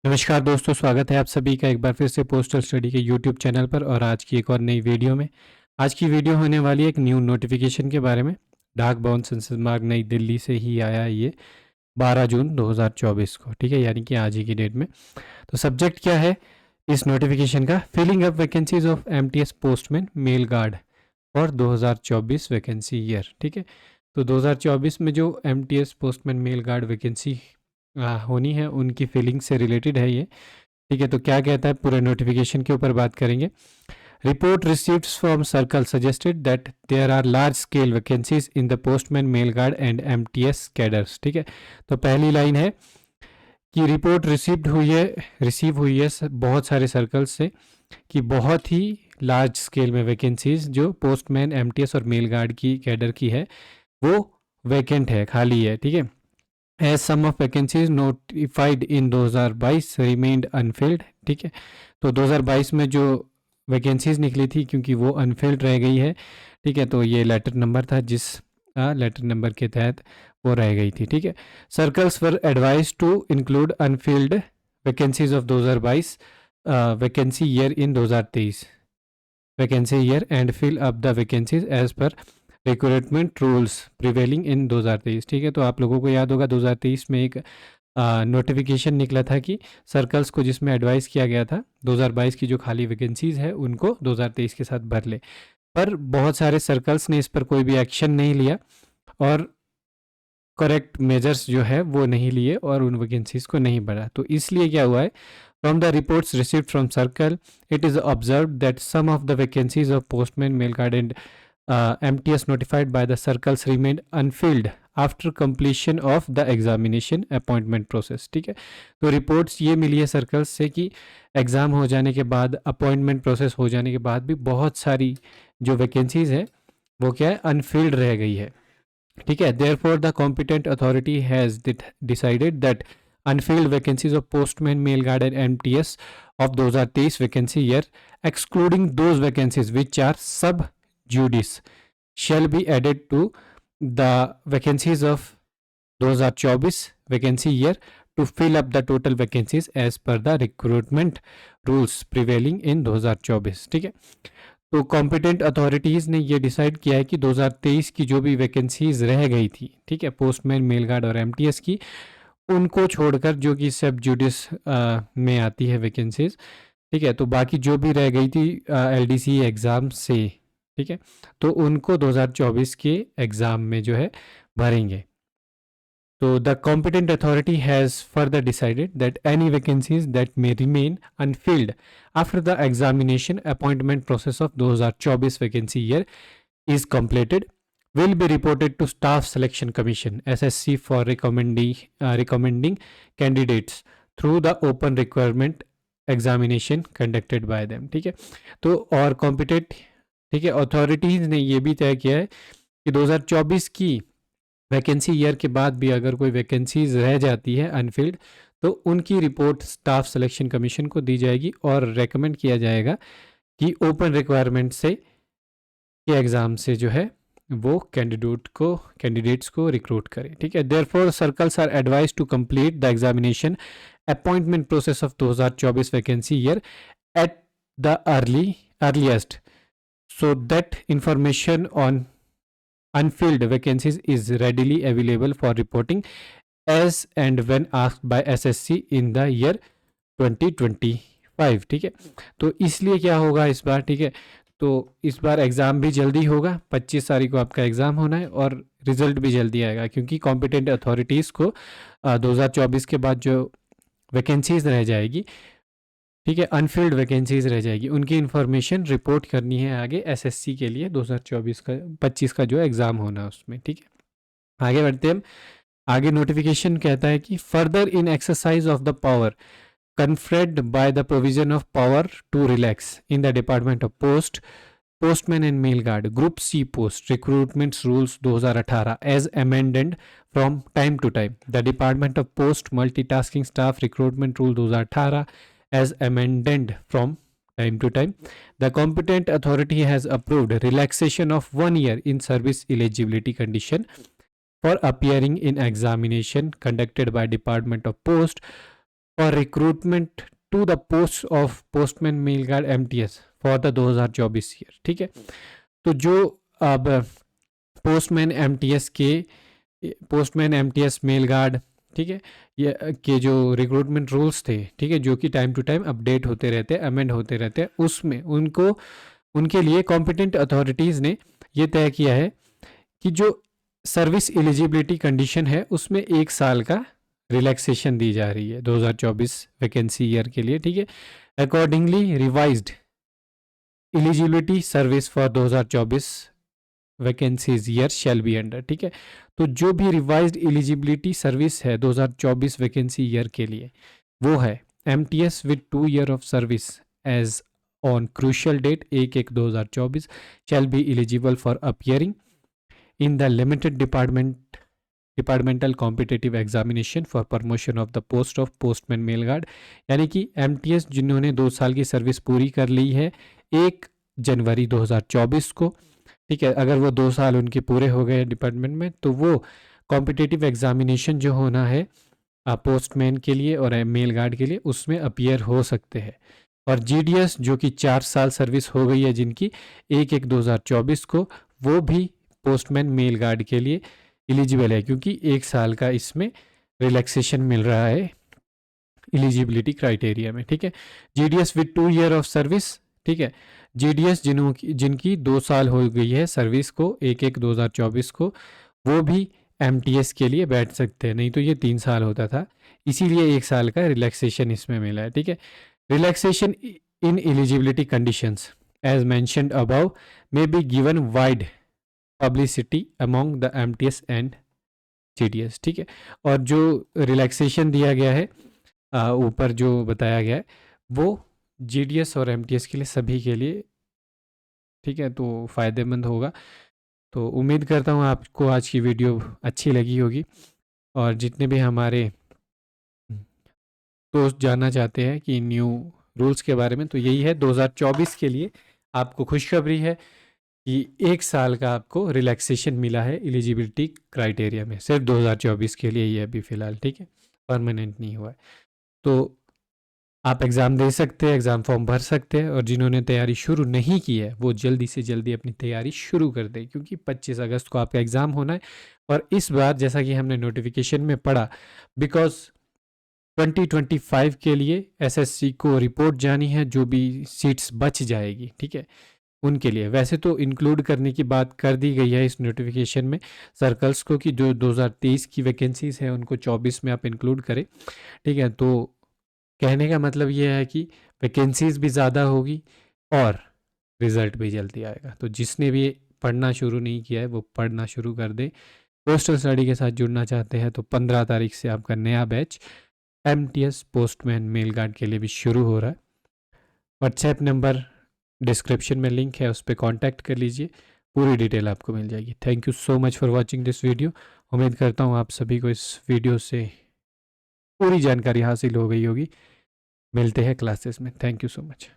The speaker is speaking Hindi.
नमस्कार दोस्तों, स्वागत है आप सभी का एक बार फिर से पोस्टल स्टडी के यूट्यूब चैनल पर और आज की एक और नई वीडियो में। आज की वीडियो होने वाली है एक न्यू नोटिफिकेशन के बारे में। डाक भवन संसद मार्ग नई दिल्ली से ही आया है ये 12 जून 2024 को, ठीक है, यानी कि आज ही की डेट में। तो सब्जेक्ट क्या है इस नोटिफिकेशन का? Filling up vacancies of MTS postman mail guard for 2024 vacancy year, ठीक है। तो 2024 में जो MTS postman mail guard vacancy होनी है उनकी फिलिंग से रिलेटेड है ये, ठीक है। तो क्या कहता है पूरे नोटिफिकेशन के ऊपर बात करेंगे। Report received from circle suggested that there are large scale vacancies in the postman mail guard and MTS cadres, ठीक है। तो पहली लाइन है कि रिपोर्ट रिसीव हुई है बहुत सारे सर्कल्स से कि बहुत ही लार्ज स्केल में वैकेंसीज जो पोस्टमैन एमटीएस और मेल गार्ड की कैडर की है वो वैकेंट है, खाली है, ठीक है। As some of vacancies notified in 2022 remained unfilled, ठीक है। तो 2022 में जो वैकेंसीज निकली थी क्योंकि वो अनफिल्ड रह गई है, ठीक है। तो ये लेटर नंबर था जिस लेटर नंबर के तहत वो रह गई थी, ठीक है। Circles were advise to include unfilled vacancies of 2022 vacancy year in 2023 vacancy year and fill up the vacancies as per recruitment rules prevailing in 2023, ठीक है। तो आप लोगों को याद होगा 2023 में एक नोटिफिकेशन निकला था कि सर्कल्स को जिसमें एडवाइस किया गया था 2022 की जो खाली वैकेंसीज है उनको 2023 के साथ भर ले, पर बहुत सारे सर्कल्स ने इस पर कोई भी एक्शन नहीं लिया और करेक्ट मेजर्स जो है वो नहीं लिए और उन वैकेंसीज को नहीं भरा। तो इसलिए क्या हुआ है, from the reports received from circle it is observe that some of the vacancies of postman mail guard and MTS notified by the circles remained unfilled after completion of the examination appointment process, ठीक है। तो रिपोर्ट्स ये मिली है सर्कल्स से कि एग्ज़ाम हो जाने के बाद, अपॉइंटमेंट प्रोसेस हो जाने के बाद भी बहुत सारी जो वैकेंसीज है वो क्या है, अनफिल्ड रह गई है, ठीक है। Therefore the competent authority has decided that unfilled vacancies of postman mail guard and MTS of 2023 vacancy year excluding those vacancies which are sub judice shall be added to the vacancies of 2024 vacancy year to fill up the total vacancies as per the recruitment rules prevailing in 2024, ठीक है। तो कॉम्पिटेंट अथॉरिटीज़ ने ये डिसाइड किया है कि 2023 की जो भी वैकेंसीज रह गई थी, ठीक है, पोस्टमैन मेल गार्ड और एमटीएस की, उनको छोड़कर जो कि सब जुडिस में आती है वैकेंसीज, ठीक है, तो बाकी जो भी रह गई थी एलडीसी एग्ज़ाम से, ठीक है, तो उनको 2024 के एग्ज़ाम में जो है भरेंगे। तो the competent authority has further decided that any vacancies that may remain Anfield after the examination appointment process of 2024 vacancy year is completed will be reported to Staff Selection Commission SSC for recommending candidates through the open requirement examination conducted by them, ठीक है। तो और कॉम्पिटेंट, ठीक है, अथॉरिटीज़ ने ये भी तय किया है कि 2024 की वैकेंसी ईयर के बाद भी अगर कोई वैकेंसीज रह जाती है अनफिल्ड तो उनकी रिपोर्ट स्टाफ सिलेक्शन कमीशन को दी जाएगी और रेकमेंड किया जाएगा कि ओपन रिक्वायरमेंट से के एग्ज़ाम से जो है वो कैंडिडेट्स को रिक्रूट करें, ठीक है। Therefore circles are advise to complete the examination appointment process of 2024 vacancy year at the earliest so that information on unfilled vacancies is readily available for reporting as and when asked by SSC in the year 2025, ठीक है। तो इसलिए क्या होगा इस बार, ठीक है, तो इस बार एग्ज़ाम भी जल्दी होगा, 25 तारीख को आपका एग्ज़ाम होना है और रिजल्ट भी जल्दी आएगा क्योंकि कॉम्पिटेंट अथॉरिटीज़ को 2024 के बाद जो वैकेंसीज रह जाएगी, ठीक है, अनफिल्ड वैकेंसीज रह जाएगी, उनकी इन्फॉर्मेशन रिपोर्ट करनी है आगे एसएससी के लिए 2024 का 25 का जो एग्ज़ाम होना उसमें, ठीक है। आगे बढ़ते हैं। आगे नोटिफिकेशन कहता है कि further in exercise of the power conferred by the provision of power to relax in the Department of Postman and Mail Guard Group C Post Recruitment Rules 2018 as amended from time to time. The Department of Post Multitasking Staff Recruitment Rule 2018 as amended from time to time. The competent authority has approved relaxation of 1 year in service eligibility condition for appearing in examination conducted by Department of Post और recruitment to the post of postman mail guard MTS for the 2024 year. ठीक है, तो जो अब पोस्टमैन MTS मेल गार्ड, ठीक है, ये के जो रिक्रूटमेंट रूल्स थे, ठीक है, जो कि टाइम टू टाइम अपडेट होते रहते हैं, अमेंड होते रहते हैं, उसमें उनके लिए कॉम्पिटेंट अथॉरिटीज़ ने ये तय किया है कि जो सर्विस एलिजिबिलिटी कंडीशन है उसमें 1 साल का रिलैक्सेशन दी जा रही है 2024 वैकेंसी ईयर के लिए। ठीक है, accordingly revised eligibility service for 2024 vacancies year shall be under. ठीक है, तो जो भी रिवाइज्ड एलिजिबिलिटी सर्विस है 2024 वैकेंसी ईयर के लिए वो है MTS with 2 year of service as on crucial date 1/1/2024 shall be eligible for appearing in the limited departmental competitive examination for promotion of the post of postman mail guard। यानी कि MTS जिन्होंने 2 साल की सर्विस पूरी कर ली है 1 जनवरी 2024 को, ठीक है, अगर वो 2 साल उनके पूरे हो गए डिपार्टमेंट में तो वो कॉम्पिटिटिव एग्जामिनेशन जो होना है पोस्टमैन के लिए और मेल गार्ड के लिए उसमें अपीयर हो सकते हैं। और GDS जो कि 4 साल सर्विस हो गई है जिनकी 1/1/2024 को, वो भी पोस्टमैन मेल गार्ड के लिए एलिजिबल है क्योंकि 1 साल का इसमें रिलैक्सेशन मिल रहा है एलिजिबिलिटी क्राइटेरिया में। ठीक है, GDS with 2 year of service, ठीक है, GDS जिनकी 2 साल हो गई है सर्विस को 1/1/2024 को, वो भी MTS के लिए बैठ सकते हैं, नहीं तो ये 3 साल होता था, इसीलिए 1 साल का रिलैक्सेशन इसमें मिला है। ठीक है, relaxation in eligibility conditions as mentioned above may be given wide publicity among the MTS and GDS। ठीक है, और जो रिलैक्सेशन दिया गया है ऊपर जो बताया गया है वो GDS और MTS के लिए सभी के लिए, ठीक है, तो फ़ायदेमंद होगा। तो उम्मीद करता हूँ आपको आज की वीडियो अच्छी लगी होगी और जितने भी हमारे दोस्त जानना चाहते हैं कि न्यू रूल्स के बारे में, तो यही है 2024 के लिए आपको खुशखबरी है कि 1 साल का आपको रिलैक्सेशन मिला है एलिजिबिलिटी क्राइटेरिया में, सिर्फ 2024 के लिए ये अभी फ़िलहाल, ठीक है, परमानेंट नहीं हुआ है। तो आप एग्ज़ाम दे सकते हैं, एग्ज़ाम फॉर्म भर सकते हैं और जिन्होंने तैयारी शुरू नहीं की है वो जल्दी से जल्दी अपनी तैयारी शुरू कर दें क्योंकि 25 अगस्त को आपका एग्ज़ाम होना है। और इस बार जैसा कि हमने नोटिफिकेशन में पढ़ा, बिकॉज 2025 के लिए SSC को रिपोर्ट जानी है, जो भी सीट्स बच जाएगी, ठीक है, उनके लिए। वैसे तो इंक्लूड करने की बात कर दी गई है इस नोटिफिकेशन में सर्कल्स को कि जो 2023 की वैकेंसीज हैं उनको 24 में आप इंक्लूड करें, ठीक है। तो कहने का मतलब ये है कि वैकेंसीज भी ज़्यादा होगी और रिज़ल्ट भी जल्दी आएगा। तो जिसने भी पढ़ना शुरू नहीं किया है वो पढ़ना शुरू कर दे। पोस्टल स्टडी के साथ जुड़ना चाहते हैं तो 15 तारीख से आपका नया batch MTS postman mail guard के लिए भी शुरू हो रहा है। व्हाट्सएप नंबर डिस्क्रिप्शन में लिंक है, उस पर कॉन्टैक्ट कर लीजिए, पूरी डिटेल आपको मिल जाएगी। Thank you so much for watching this video. उम्मीद करता हूँ आप सभी को इस वीडियो से पूरी जानकारी हासिल हो गई होगी। मिलते हैं क्लासेस में। Thank you so much.